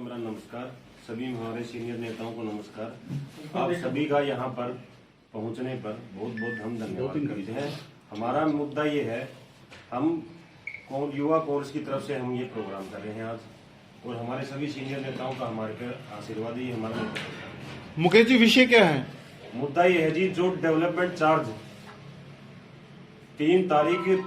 मेरा नमस्कार। सभी हमारे सीनियर नेताओं को नमस्कार। आप सभी का यहाँ पर पहुँचने पर बहुत बहुत हम धन्यवाद करते हैं। हमारा मुद्दा ये है, हम युवा कांग्रेस की तरफ से हम ये प्रोग्राम कर रहे हैं आज, और हमारे सभी सीनियर नेताओं का हमारे पर आशीर्वाद ही हमारा। मुकेश जी, विषय क्या है? मुद्दा ये है जी, जो डेवलपमेंट चार्ज 3 तारीख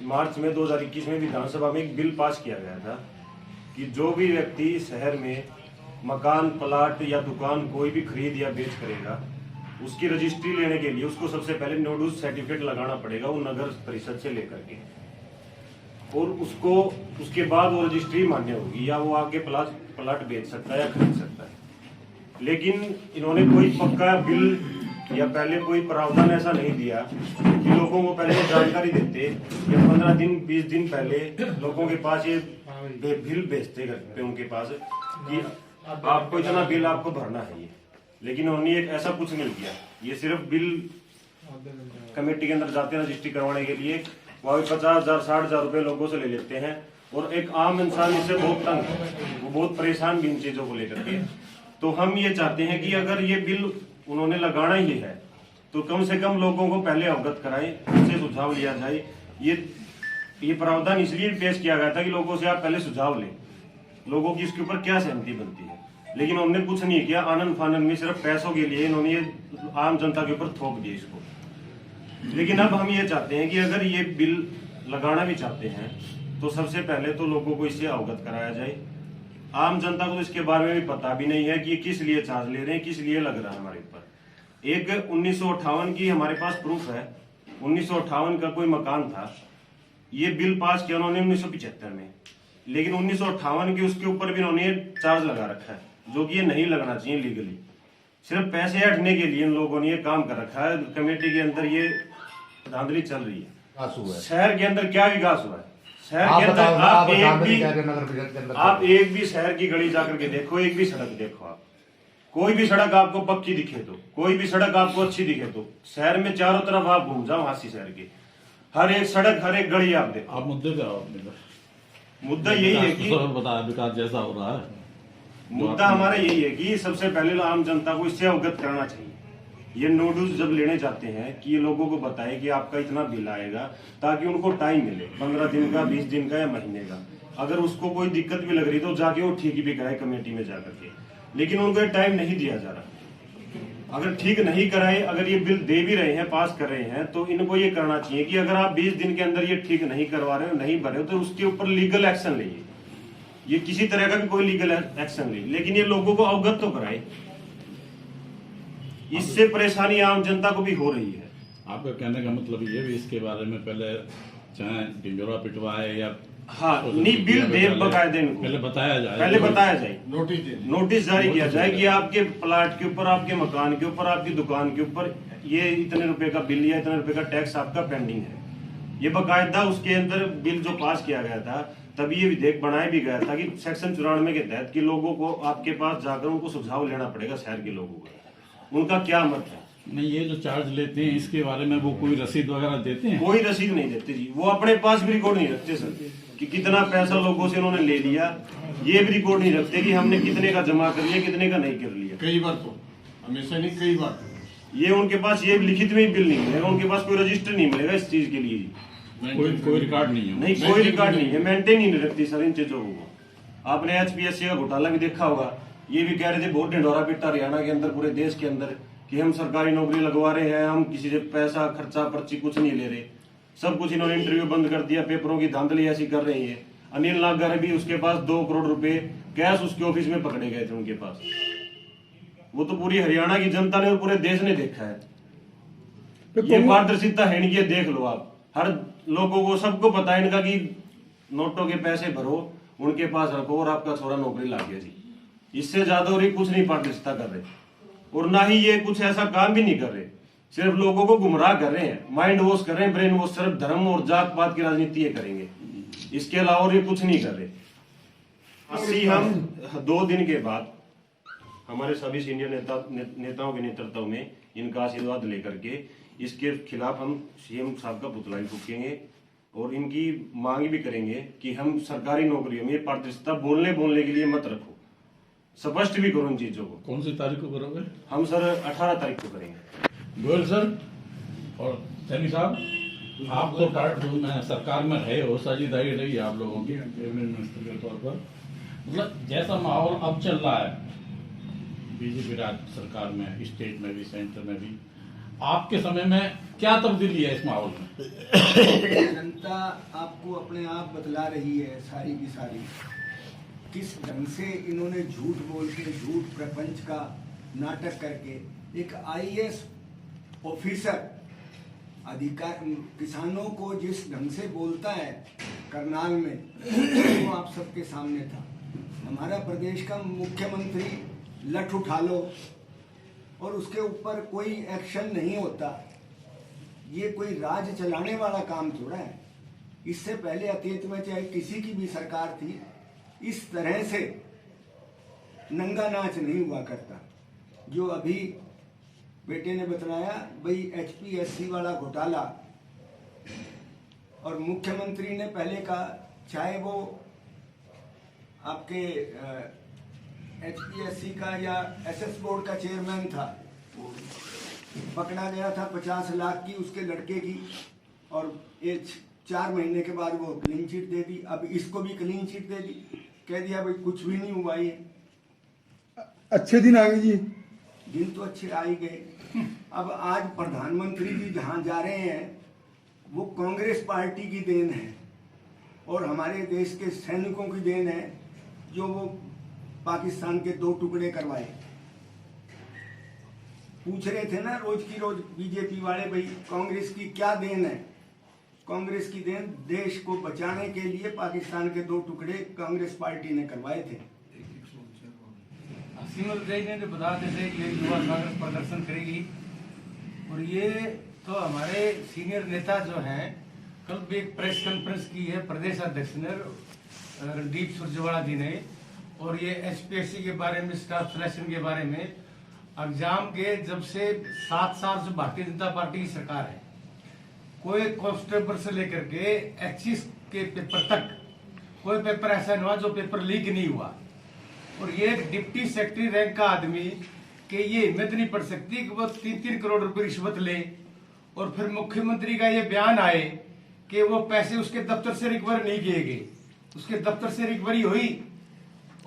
मार्च में 2021 में विधानसभा में एक बिल पास किया गया था कि जो भी व्यक्ति शहर में मकान, प्लाट या दुकान कोई भी खरीद या बेच करेगा, उसकी रजिस्ट्री लेने के लिए उसको सबसे पहले नोडूस सर्टिफिकेट लगाना पड़ेगा, वो नगर परिषद से लेकर के, और उसको उसके बाद वो रजिस्ट्री मान्य होगी, या वो आगे प्लाट बेच सकता है या खरीद सकता है। लेकिन इन्होंने कोई पक्का बिल या पहले कोई प्रावधान ऐसा नहीं दिया कि लोगों को पहले जानकारी देते, या 15 दिन 20 दिन पहले लोगों के पास ये बिल भेजते घर पे उनके पास कि आपको इतना बिल आपको भरना है ये। लेकिन उन्होंने एक ऐसा कुछ नहीं किया। ये सिर्फ बिल कमेटी के अंदर जाते हैं रजिस्ट्री करवाने के लिए, वह 50,000 60,000 रुपए लोगों से ले लेते हैं, और एक आम इंसान इससे बहुत तंग है, वो बहुत परेशान भी इन चीजों को लेकर के। तो हम ये चाहते हैं कि अगर ये बिल उन्होंने लगाना ही है तो कम से कम लोगों को पहले अवगत कराएं, उनसे सुझाव लिया जाए। ये प्रावधान इसलिए पेश किया गया था कि लोगों से आप पहले सुझाव लें, लोगों की इसके ऊपर क्या सहमति बनती है। लेकिन उन्होंने कुछ नहीं किया, आनंद फानंद में सिर्फ पैसों के लिए इन्होंने ये आम जनता के ऊपर थोप दिया इसको। लेकिन अब हम ये चाहते हैं कि अगर ये बिल लगाना भी चाहते हैं तो सबसे पहले तो लोगों को इससे अवगत कराया जाए। आम जनता को इसके बारे में भी पता भी नहीं है कि किस लिए चार्ज ले रहे हैं, किस लिए लग रहा है हमारे ऊपर। एक 1958 की हमारे पास प्रूफ है, 1958 का कोई मकान था, ये बिल पास किया उन्होंने 1975 में, लेकिन 1958 के उसके ऊपर भी इन्होंने चार्ज लगा रखा है, जो कि ये नहीं लगना चाहिए लीगली। सिर्फ पैसे हटने के लिए इन लोगों ने ये काम कर रखा है। कमेटी के अंदर ये धांधली चल रही है। शहर के अंदर क्या विकास हुआ है? शहर के अंदर आप एक भी शहर की गली जाकर के देखो, एक भी सड़क देखो, आप कोई भी सड़क आपको पक्की दिखे तो, कोई भी सड़क आपको अच्छी दिखे तो, शहर में चारों तरफ आप घूम जाओ, हासी शहर के हर एक सड़क, हर एक गली आप देखो। आप मुद्दे पे आओ। मुद्दा यही है कि बता विकास जैसा हो रहा है, मुद्दा हमारा यही है कि सबसे पहले आम जनता को इससे अवगत करना चाहिए। ये नोटिस जब लेने जाते हैं कि ये लोगों को बताए कि आपका इतना बिल आएगा, ताकि उनको टाइम मिले 15 दिन का, 20 दिन का या महीने का। अगर उसको कोई दिक्कत भी लग रही तो जाके वो ठीक भी कराए कमेटी में जाकर के, लेकिन उनको टाइम नहीं दिया जा रहा। अगर ठीक नहीं कराए, अगर ये बिल दे भी रहे हैं, पास कर रहे हैं, तो इनको ये करना चाहिए कि अगर आप 20 दिन के अंदर ये ठीक नहीं करवा रहे हो, नहीं भरे हो, तो उसके ऊपर लीगल एक्शन लेंगे। ये किसी तरह का भी कोई लीगल एक्शन ले, लेकिन ये लोगों को अवगत तो कराए। इससे परेशानी आम जनता को भी हो रही है। आपका कहने का मतलब ये भी इसके बारे में पहले चाहे ढिंडोरा पिटवाए या नहीं, बिल दे बकायदे इनको पहले बताया जाए, नोटिस जारी किया जाए कि आपके प्लाट के ऊपर, आपके मकान के ऊपर, आपकी दुकान के ऊपर ये इतने रुपए का बिल या इतने रुपए का टैक्स आपका पेंडिंग है। ये बकायदा उसके अंदर बिल जो पास किया गया था, तभी ये विधेयक बनाया भी गया था कि सेक्शन 94 के तहत कि लोगों को आपके पास जाकर उनको सुझाव लेना पड़ेगा, शहर के लोगों का उनका क्या मत है। नहीं, ये जो चार्ज लेते हैं इसके बारे में वो कोई रसीद वगैरह देते हैं? कोई रसीद नहीं देते जी, वो अपने पास भी रिकॉर्ड नहीं रखते सर कि कितना पैसा लोगों से उन्होंने ले लिया। ये भी रिकॉर्ड नहीं रखते कि हमने कितने का जमा कर लिया, कितने का नहीं कर लिया। कई बार तो, हमेशा नहीं, कई बार ये उनके पास ये लिखित में बिल नहीं मिलेगा, उनके पास कोई रजिस्टर नहीं मिलेगा इस चीज के लिए। कोई रिकॉर्ड नहीं है, नहीं कोई रिकॉर्ड नहीं है, मेंटेन ही नहीं रखती सर इन चीजों को। आपने HPSC का घोटाला भी देखा होगा, ये भी कह रहे थे बहुत ढिंडोरा पिटा हरियाणा के अंदर, पूरे देश के अंदर, कि हम सरकारी नौकरी लगवा रहे हैं, हम किसी से पैसा खर्चा पर्ची कुछ नहीं ले रहे। सब कुछ इन्होंने इंटरव्यू बंद कर दिया, पेपरों की धांधली ऐसी कर रही है। अनिल नागर भी, उसके पास 2 करोड़ रुपए कैश उसके ऑफिस में पकड़े गए थे उनके पास। वो तो पूरी हरियाणा की जनता ने और पूरे देश ने देखा है। ये पारदर्शिता है इनकी, देख लो आप। हर लोगों को, सबको पता है इनका कि नोटों के पैसे भरो, उनके पास रखो और आपका छोरा नौकरी ला गया जी। इससे ज्यादा और ये कुछ नहीं पारदर्शिता कर रहे, और ना ही ये कुछ ऐसा काम भी नहीं कर रहे। सिर्फ लोगों को गुमराह कर रहे हैं, माइंड वॉश कर रहे हैं, ब्रेन वॉश। सिर्फ धर्म और जात पात की राजनीति ये करेंगे, इसके अलावा और ये कुछ नहीं कर रहे। हम 2 दिन के बाद हमारे सभी सीनियर नेताओं के नेतृत्व में इनका आशीर्वाद लेकर के इसके खिलाफ हम CM साहब का पुतला भी फूकेंगे, और इनकी मांग भी करेंगे कि हम सरकारी नौकरियों में पारदर्शिता बोलने के लिए मत रखो। स्पष्ट भी करूं इन चीजों को। कौन सी तारीख को करोगे? हम सर 18 तारीख को करेंगे। गोयल सर और सैनी साहब, आप तो पार्ट में सरकार में रहे हो, साझेदारी रही आप लोगों की कैबिनेट मिनिस्टर के तौर पर, मतलब जैसा माहौल अब चल रहा है बीजेपी राज्य सरकार में, स्टेट में भी, सेंटर में भी, आपके समय में क्या तब्दीली है इस माहौल में? जनता आपको अपने आप बतला रही है सारी की सारी, किस ढंग से इन्होंने झूठ बोल के, झूठ प्रपंच का नाटक करके एक आईएएस ऑफिसर अधिकार किसानों को जिस ढंग से बोलता है करनाल में, वो आप सबके सामने था। हमारा प्रदेश का मुख्यमंत्री लठ उठा लो और उसके ऊपर कोई एक्शन नहीं होता, ये कोई राज चलाने वाला काम थोड़ा है। इससे पहले अतीत में चाहे किसी की भी सरकार थी, इस तरह से नंगा नाच नहीं हुआ करता। जो अभी बेटे ने बताया भाई एचपीएससी वाला घोटाला, और मुख्यमंत्री ने पहले कहा, चाहे वो आपके एचपीएससी का या एसएस बोर्ड का चेयरमैन था, पकड़ा गया था 50 लाख की उसके लड़के की, और ये 4 महीने के बाद वो क्लीन चिट दे दी। अब इसको भी क्लीन चिट दे दी, कह दिया भाई कुछ भी नहीं हुआ। ये अच्छे दिन आ गए जी, दिन तो अच्छे आ ही गए। अब आज प्रधानमंत्री जी जहाँ जा रहे हैं वो कांग्रेस पार्टी की देन है और हमारे देश के सैनिकों की देन है, जो वो पाकिस्तान के 2 टुकड़े करवाए। पूछ रहे थे ना रोज की रोज बीजेपी वाले, भाई कांग्रेस की क्या देन है? कांग्रेस की देन देश को बचाने के लिए पाकिस्तान के 2 टुकड़े कांग्रेस पार्टी ने करवाए थे। सिमल जय ने बता देते कि युवा कांग्रेस प्रदर्शन करेगी, और ये तो हमारे सीनियर नेता जो हैं, कल भी एक प्रेस कॉन्फ्रेंस की है प्रदेश अध्यक्ष ने, रणदीप सुरजेवाला जी ने, और ये एचपीएससी के बारे में, स्टाफ सिलेक्शन के बारे में, एग्जाम के जब से 7 साल से भारतीय जनता पार्टी की सरकार है, कोई कांस्टेबल से लेकर के एचएस के पेपर तक कोई पेपर ऐसा नहीं हुआ जो पेपर लीक नहीं हुआ। और ये एक डिप्टी सेक्रेटरी रैंक का आदमी कि ये हिम्मत नहीं पड़ सकती कि वो 3-3 करोड़ रुपए रिश्वत ले, और फिर मुख्यमंत्री का ये बयान आए कि वो पैसे उसके दफ्तर से रिकवर नहीं किए गए, उसके दफ्तर से रिकवरी हुई।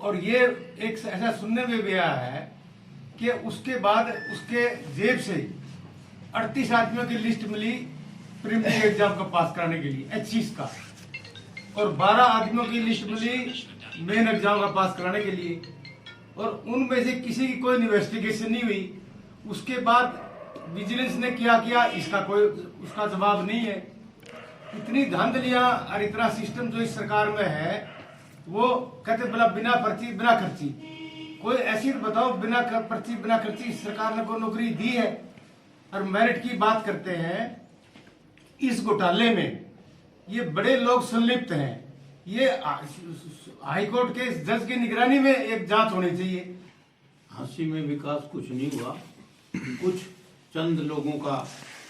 और ये एक ऐसा सुनने में भी आया है कि उसके बाद उसके जेब से 38 आदमियों की लिस्ट मिली प्रीलिमिनरी एग्जाम का पास कराने के लिए एचसीस का, और 12 आदमियों की लिस्ट मिली मेन एग्जाम का पास कराने के लिए, और उनमें से किसी की कोई इन्वेस्टिगेशन नहीं हुई। उसके बाद विजिलेंस ने क्या किया, इसका कोई उसका जवाब नहीं है। इतनी धांधलियां और इतना सिस्टम जो इस सरकार में है, वो कहते बोला बिना पर्ची बिना खर्ची। कोई ऐसी बताओ बिना पर्ची बिना खर्ची इस सरकार ने कोई नौकरी दी है? और मेरिट की बात करते हैं, इस घोटाले में ये बड़े लोग संलिप्त हैं। ये हाईकोर्ट के जज की निगरानी में एक जांच होनी चाहिए। झांसी में विकास कुछ नहीं हुआ, कुछ चंद लोगों का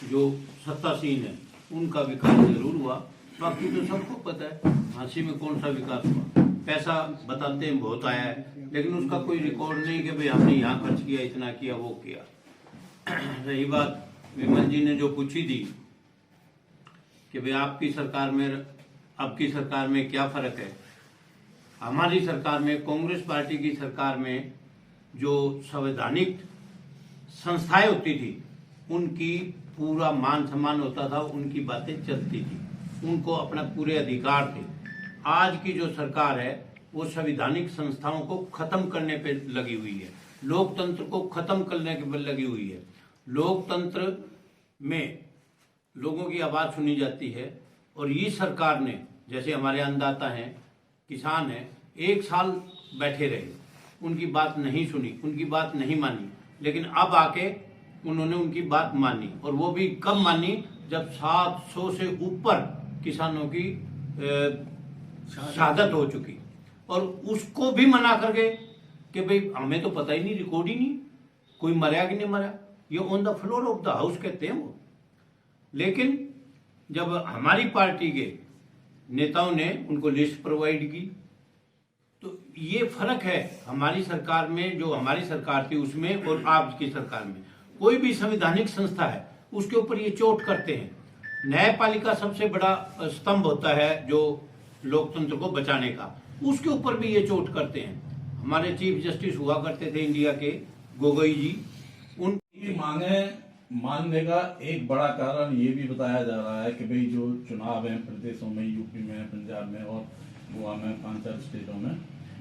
जो सत्तासीन है उनका विकास जरूर हुआ, बाकी तो सबको पता है झांसी में कौन सा विकास हुआ। पैसा बताते हैं बहुत आया है, लेकिन उसका कोई रिकॉर्ड नहीं कि भाई हमने यहाँ खर्च किया, इतना किया, वो किया। रही बात विमल जी ने जो पूछी थी कि भाई आपकी सरकार में अब की सरकार में क्या फर्क है, हमारी सरकार में, कांग्रेस पार्टी की सरकार में जो संवैधानिक संस्थाएं होती थी उनकी पूरा मान सम्मान होता था, उनकी बातें चलती थी, उनको अपना पूरे अधिकार थे। आज की जो सरकार है वो संवैधानिक संस्थाओं को खत्म करने पे लगी हुई है, लोकतंत्र को खत्म करने के पे लगी हुई है। लोकतंत्र में लोगों की आवाज सुनी जाती है, और ये सरकार ने, जैसे हमारे अन्नदाता हैं, किसान हैं, 1 साल बैठे रहे, उनकी बात नहीं सुनी, उनकी बात नहीं मानी, लेकिन अब आके उन्होंने उनकी बात मानी, और वो भी कब मानी, जब 700 से ऊपर किसानों की शहादत हो चुकी, और उसको भी मना करके कि भाई हमें तो पता ही नहीं, रिकॉर्ड ही नहीं, कोई मरा कि नहीं मरा, ये on the floor of the house कहते हैं वो। लेकिन जब हमारी पार्टी के नेताओं ने उनको लिस्ट प्रोवाइड की तो ये फर्क है हमारी सरकार में, जो हमारी सरकार थी उसमें और आज की सरकार में। कोई भी संवैधानिक संस्था है उसके ऊपर ये चोट करते हैं। न्यायपालिका सबसे बड़ा स्तंभ होता है जो लोकतंत्र को बचाने का, उसके ऊपर भी ये चोट करते हैं। हमारे चीफ जस्टिस हुआ करते थे इंडिया के, गोगोई जी, उनकी मांगे मानने का एक बड़ा कारण ये भी बताया जा रहा है कि भाई जो चुनाव है प्रदेशों में, यूपी में, पंजाब में और गोवा में, 5-4 स्टेटों में,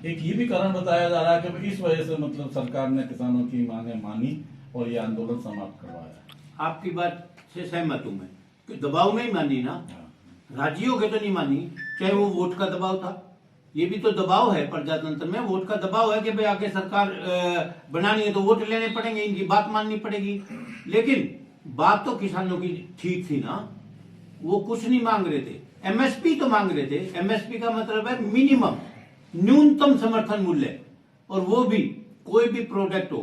एक ये भी कारण बताया जा रहा है कि भाई इस वजह से मतलब सरकार ने किसानों की मांगे मानी और ये आंदोलन समाप्त करवाया। आपकी बात से सहमत हूं मैं कि दबाव में ही मानी ना, राजी हो गए तो नहीं मानी, चाहे वो वोट का दबाव था। ये भी तो दबाव है प्रजातंत्र में, वोट का दबाव है कि भाई आगे सरकार बनानी है तो वोट लेने पड़ेंगे, इनकी बात माननी पड़ेगी। लेकिन बात तो किसानों की ठीक थी ना, वो कुछ नहीं मांग रहे थे, एमएसपी तो मांग रहे थे। एमएसपी का मतलब है मिनिमम, न्यूनतम समर्थन मूल्य, और वो भी कोई भी प्रोडक्ट हो,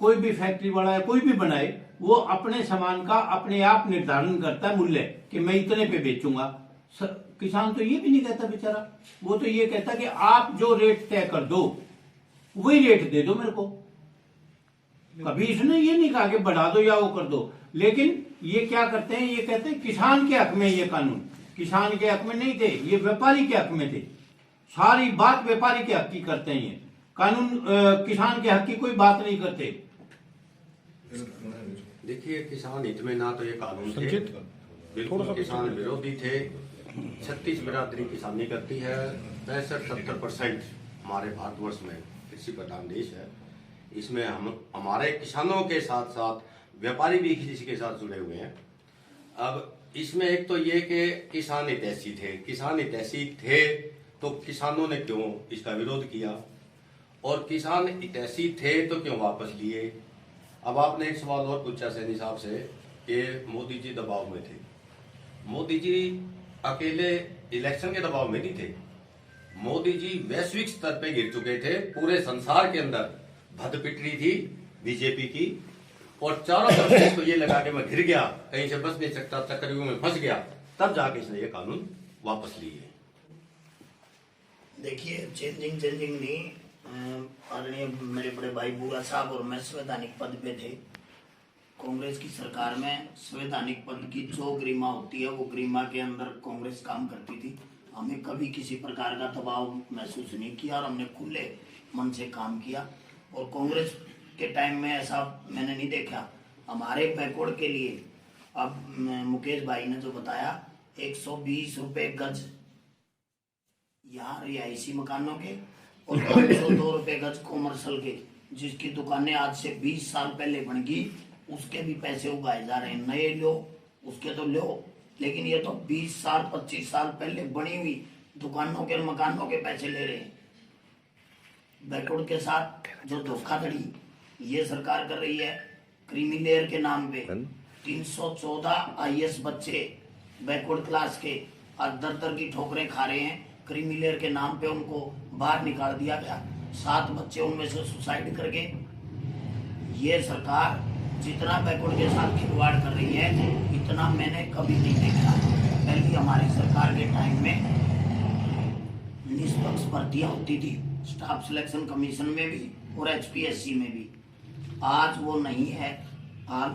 कोई भी फैक्ट्री वाला है, कोई भी बनाए, वो अपने सामान का अपने आप निर्धारण करता है मूल्य कि मैं इतने पे बेचूंगा। किसान तो ये भी नहीं कहता बेचारा, वो तो ये कहता कि आप जो रेट तय कर दो वही रेट दे दो मेरे को। कभी इसने ये नहीं कहा कि बढ़ा दो या वो कर दो। लेकिन ये क्या करते हैं, ये कहते हैं किसान के हक में ये कानून, किसान के हक में नहीं थे, ये व्यापारी के हक में थे। सारी बात व्यापारी के हक की करते हैं ये कानून, किसान के हक की कोई बात नहीं करते। देखिए, किसान हित में ना तो ये कानून थे, बिल्कुल किसान विरोधी थे। 36 बिरादरी किसानी करती है, 65-70% हमारे भारतवर्ष में कृषि प्रधान देश है। इसमें हम हमारे किसानों के साथ साथ व्यापारी भी कृषि के साथ जुड़े हुए हैं। अब इसमें एक तो ये कि किसान हितैषी थे, किसान हितैषी थे तो किसानों ने क्यों इसका विरोध किया, और किसान हितैषी थे तो क्यों वापस लिए। अब आपने एक सवाल और पूछा सैनी साहब से कि मोदी जी दबाव में थे। मोदी जी अकेले इलेक्शन के दबाव में नहीं थे, मोदी जी वैश्विक स्तर पे गिर चुके थे। पूरे संसार के अंदर भद पिट रही थी बीजेपी की, और चारों तरफ से इसको ये लगा कि मैं गिर गया, कहीं से बच नहीं सकता, चक्रव्यूह में फंस गया, तब जाके इसने ये कानून वापस लिए। देखिए, चेंजिंग नहीं, आदरणीय मेरे बड़े भाई बूढ़ा साहब और मैं संवैधानिक पद पे थे। कांग्रेस की सरकार में संवैधानिक पद की जो गरिमा होती है वो गरिमा के अंदर कांग्रेस काम करती थी। हमें कभी किसी प्रकार का दबाव महसूस नहीं किया और हमने खुले मन से काम किया। और कांग्रेस के टाइम में ऐसा मैंने नहीं देखा। हमारे बैकवर्ड के लिए अब मुकेश भाई ने जो बताया 120 रुपए गज यहाँ रिहायशी मकानों के और 502 रुपए गज कॉमर्शियल के, जिसकी दुकानें आज से 20 साल पहले बन गई, उसके भी पैसे उगाए जा रहे हैं। नए लो उसके तो लो, लेकिन ये तो 20 साल 25 साल पहले बनी हुई दुकानों के मकानों के पैसे ले रहे हैं। बैकवर्ड के साथ जो धोखाधड़ी ये सरकार कर रही है, क्रीमी लेयर के नाम पे 314 IAS बच्चे बैकवर्ड क्लास के आज दर की ठोकरें खा रहे हैं। क्रीमी लेयर के नाम पे उनको बाहर निकाल दिया गया, 7 बच्चे उनमें से सुसाइड करके। ये सरकार जितना बैकवर्ड के साथ खिलवाड़ कर रही है इतना मैंने कभी नहीं देखा। पहले हमारी सरकार के टाइम में निष्पक्ष भर्तियां होती थी, स्टाफ सिलेक्शन कमीशन में भी और HPSC में भी। आज वो नहीं है। आज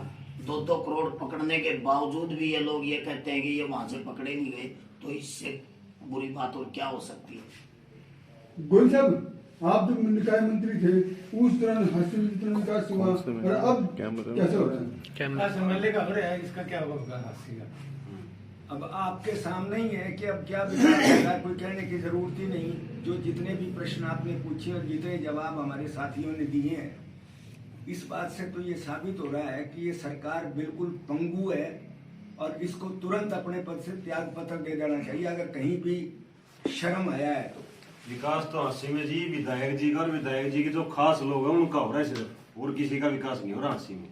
2-2 करोड़ पकड़ने के बावजूद भी ये लोग ये कहते हैं कि ये वहां से पकड़े नहीं गए, तो इससे बुरी बात और क्या हो सकती है। गोयल साहब, आप जब निकाय मंत्री थे उस दौरान हासिल विकास हुआ, और अब कैसे होता है? समझने का बड़े है, इसका क्या होगा हासिल का। अब आपके सामने ही है कि अब क्या विकास होगा, कोई कहने की जरूरत ही नहीं। जो जितने भी प्रश्न आपने पूछे और जितने जवाब हमारे साथियों ने दिए हैं, इस बात से तो ये साबित हो रहा है कि ये सरकार बिल्कुल पंगु है और इसको तुरंत अपने पद से त्याग पत्र दे देना चाहिए अगर कहीं भी शर्म आया है तो। विकास तो हांसी में जी विधायक जी का, और विधायक जी के जो खास लोग हैं उनका हो रहा है सिर्फ, और किसी का विकास नहीं हो रहा हांसी में।